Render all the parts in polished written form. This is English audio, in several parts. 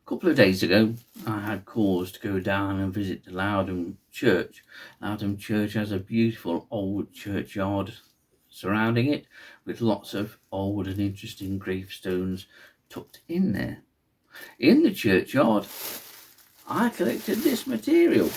A couple of days ago, I had cause to go down and visit the Lowdham Church. Lowdham Church has a beautiful old churchyard surrounding it, with lots of old and interesting gravestones tucked in there. In the churchyard, I collected this material.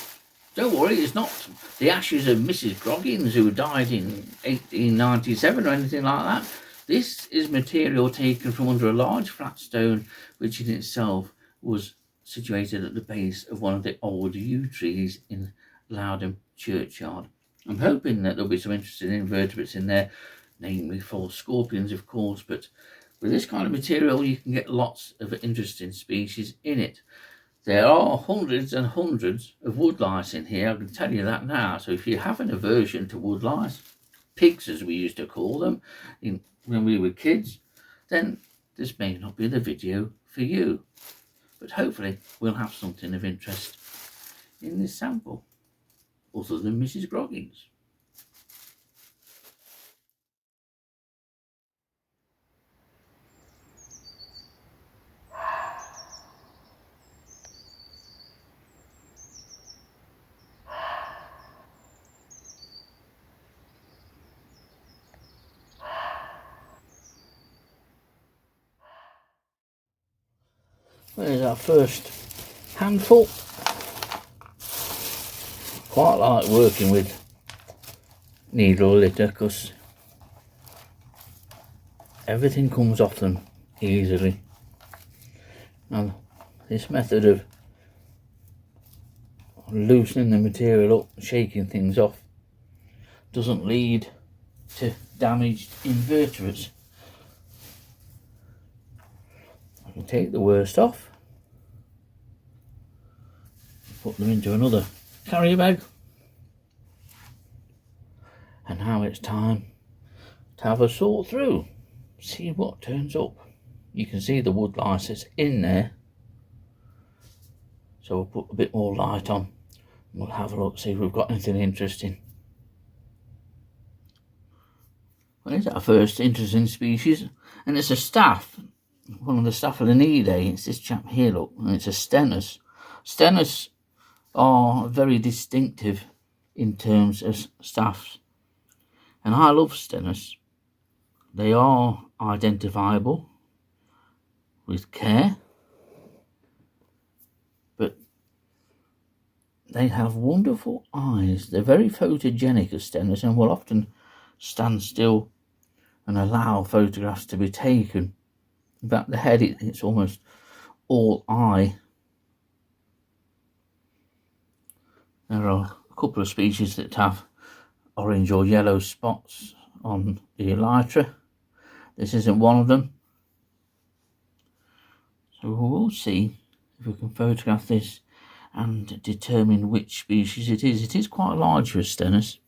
Don't worry, it's not the ashes of Mrs. Groggins, who died in 1897 or anything like that. This is material taken from under a large flat stone, which in itself was situated at the base of one of the old yew trees in Lowdham Churchyard. I'm hoping that there'll be some interesting invertebrates in there, namely false scorpions, of course, but with this kind of material you can get lots of interesting species in it. There are hundreds and hundreds of woodlice in here, I can tell you that now. So if you have an aversion to woodlice, pigs as we used to call them when we were kids, then this may not be the video for you. But hopefully we'll have something of interest in this sample, other than Mrs. Groggins. There's our first handful. Quite like working with needle litter because everything comes off them easily. And this method of loosening the material up, shaking things off, doesn't lead to damaged invertebrates. I can take the worst off, put them into another carrier bag, and now it's time to have a sort through, see what turns up. You can see the woodlice is in there, so we'll put a bit more light on and we'll have a look, see if we've got anything interesting. Well, it's our first interesting species, and it's a staph, one of the Staphylinidae. It's this chap here, look, and it's a stenus. Stenus are very distinctive in terms of staphs, and I love stenus. They are identifiable with care, but they have wonderful eyes. They're very photogenic as stenus, and will often stand still and allow photographs to be taken. In fact, the head, it's almost all eye. There are a couple of species that have orange or yellow spots on the elytra. This isn't one of them. So we'll see if we can photograph this and determine which species it is. It is quite large for a stenus.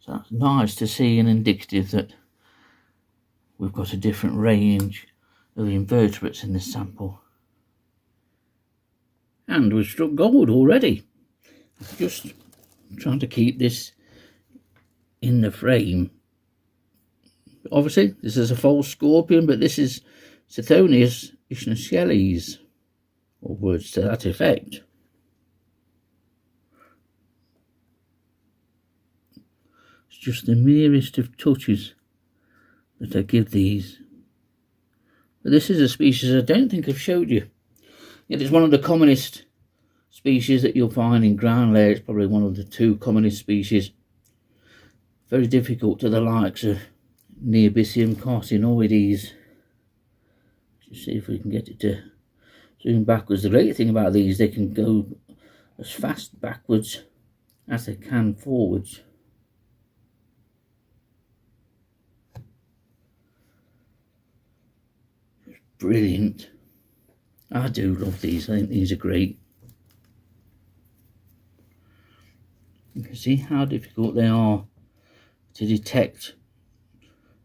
So that's nice to see, and indicative that we've got a different range of invertebrates in this sample. And we've struck gold already. I'm just trying to keep this in the frame. Obviously, this is a false scorpion, but this is Sithonius ishnaskeles, or words to that effect. It's just the merest of touches that I give these. But this is a species I don't think I've showed you. It is one of the commonest species that you'll find in ground layer. It's probably one of the two commonest species. Very difficult to the likes of Neobicium carcinoides. Let's see if we can get it to zoom backwards. The great thing about these, they can go as fast backwards as they can forwards. It's brilliant. I do love these. I think these are great. You can see how difficult they are to detect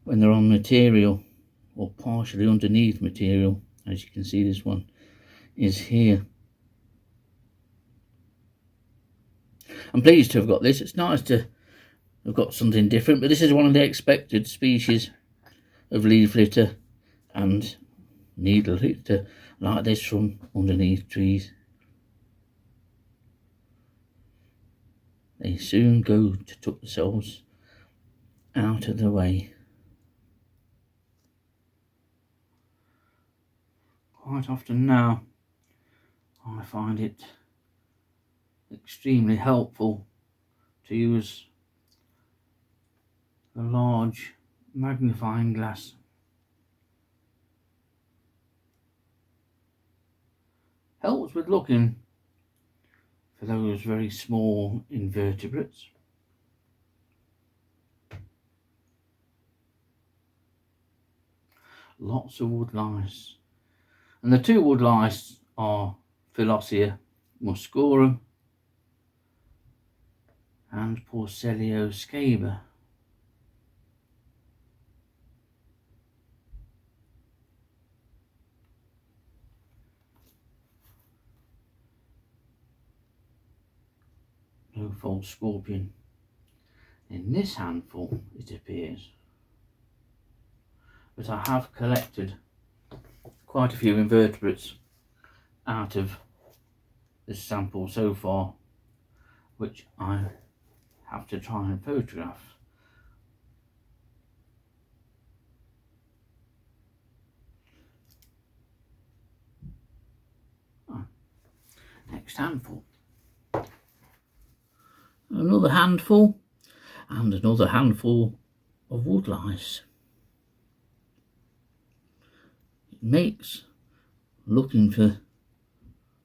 when they're on material or partially underneath material. As you can see, this one is here. I'm pleased to have got this. It's nice to have got something different, but this is one of the expected species of leaf litter, and needle it like this from underneath trees. They soon go to tuck themselves out of the way. Quite often now, I find it extremely helpful to use a large magnifying glass. Helps with looking for those very small invertebrates. Lots of woodlice. And the two woodlice are Phyllosia muscorum and Porcellio scaba. No false scorpion in this handful, it appears. But I have collected quite a few invertebrates out of this sample so far, which I have to try and photograph. Next handful. Another handful, and another handful of woodlice. It makes looking for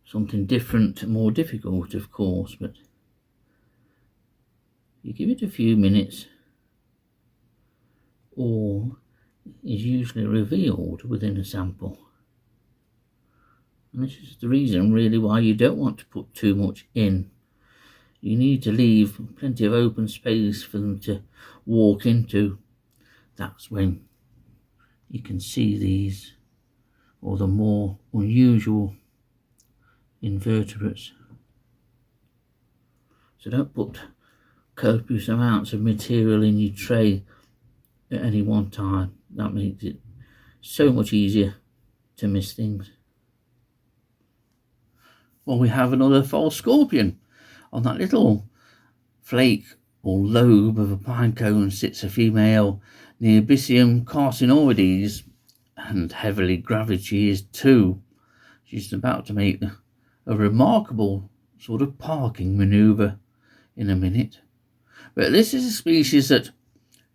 something different more difficult, of course, but you give it a few minutes, all is usually revealed within a sample. And this is the reason really why you don't want to put too much in. You need to leave plenty of open space for them to walk into. That's when you can see these, or the more unusual invertebrates. So don't put copious amounts of material in your tray at any one time. That makes it so much easier to miss things. Well, we have another false scorpion. On that little flake or lobe of a pine cone sits a female Neobysium carcinoides, and heavily gravid she is too. She's about to make a remarkable sort of parking manoeuvre in a minute. But this is a species that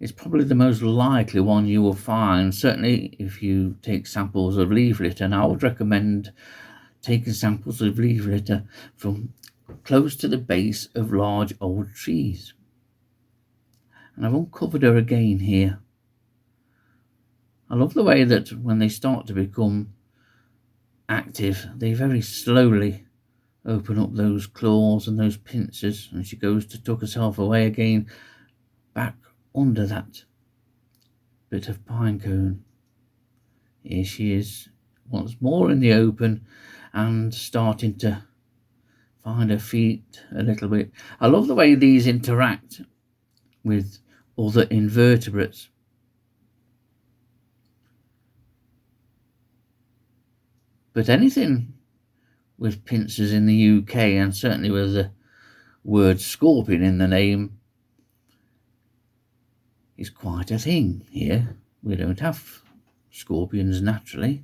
is probably the most likely one you will find, certainly if you take samples of leaf litter, and I would recommend taking samples of leaf litter from close to the base of large old trees. And I've uncovered her again here. I love the way that when they start to become active, they very slowly open up those claws and those pincers, and she goes to tuck herself away again back under that bit of pine cone. Here she is once more in the open and starting to find her feet a little bit. I love the way these interact with other invertebrates. But anything with pincers in the UK, and certainly with the word scorpion in the name, is quite a thing here. We don't have scorpions naturally,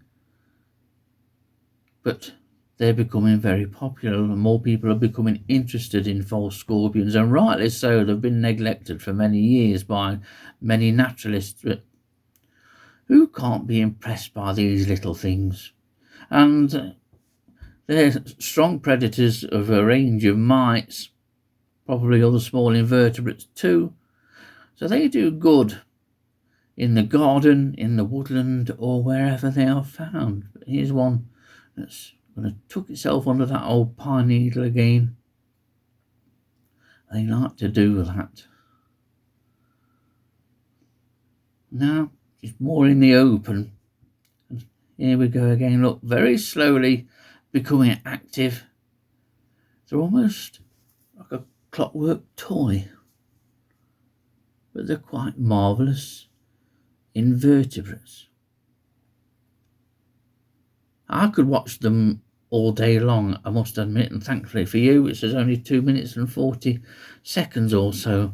but they're becoming very popular, and more people are becoming interested in false scorpions, and rightly so. They've been neglected for many years by many naturalists, but who can't be impressed by these little things? And they're strong predators of a range of mites, probably other small invertebrates too, so they do good in the garden, in the woodland, or wherever they are found. But here's one that's going to tuck itself under that old pine needle again. They like to do that. Now she's more in the open. And here we go again. Look, very slowly becoming active. They're almost like a clockwork toy, but they're quite marvellous invertebrates. I could watch them all day long, I must admit, and thankfully for you, it says only 2 minutes and 40 seconds or so.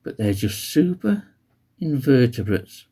But they're just super invertebrates.